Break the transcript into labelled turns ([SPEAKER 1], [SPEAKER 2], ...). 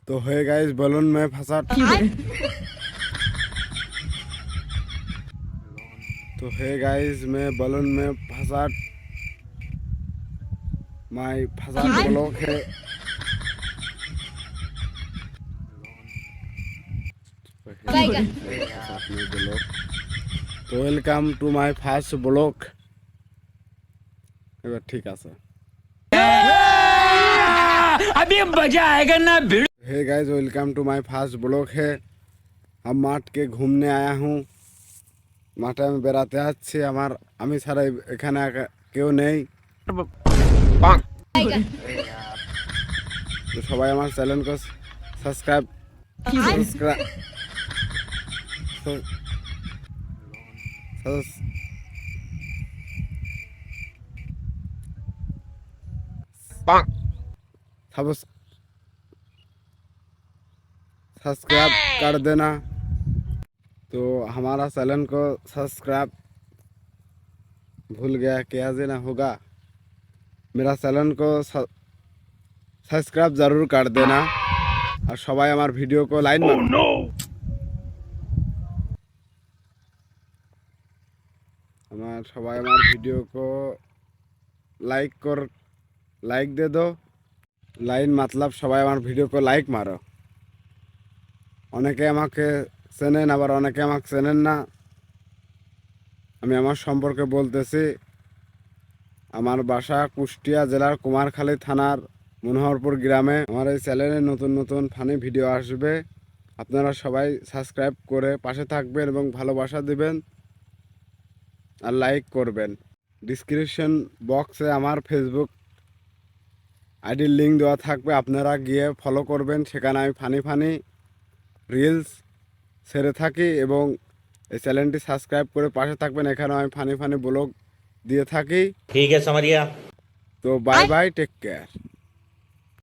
[SPEAKER 1] तो है guys balloon में फंसा। तो है गाइस मैं बलून में फंसा। माय फंसा ब्लॉक है। तो welcome to my first blog. এবার ঠিক আছে।
[SPEAKER 2] अभी मजा आएगा ना भिड़।
[SPEAKER 1] Hey guys welcome to my first blog है। हम माठ के घूमने आया हूँ। মাঠে আমি বেড়াতে যাচ্ছি। আমি ছাড়া এখানে কেউ নেই। তো সবাই আমার চ্যানেলকে সাবস্ক্রাইব सब्सक्राइब कर देना। तो हमारा चैनल को सब्सक्राइब भूल गया क्या देना होगा। मेरा चैनल को सब्सक्राइब जरूर कर देना और सबाई हमार वीडियो को लाइन मारो। सबाई हमार वीडियो को लाइक दे दो। लाइन मतलब सबाई हमार वीडियो को लाइक मारो। অনেকে আমাকে চেনেন আবার অনেকে আমাকে চেনেন না। আমি আমার সম্পর্কে বলতেছি। আমার বাসা কুষ্টিয়া জেলার কুমারখালী থানার মনোহরপুর গ্রামে। আমার এই চ্যানেলে নতুন নতুন ফানি ভিডিও আসবে। আপনারা সবাই সাবস্ক্রাইব করে পাশে থাকবেন এবং ভালোবাসা দিবেন আর লাইক করবেন। ডিসক্রিপশন বক্সে আমার ফেসবুক আইডির লিঙ্ক দেওয়া থাকবে, আপনারা গিয়ে ফলো করবেন। সেখানে আমি ফানি রিলস ছেড়ে থাকি এবং এই চ্যানেলটি সাবস্ক্রাইব করে পাশে থাকবেন। এখানে আমি ফানি ব্লগ দিয়ে থাকি।
[SPEAKER 2] ठीक है समझ गया।
[SPEAKER 1] তো বাই বাই, টেক কেয়ার।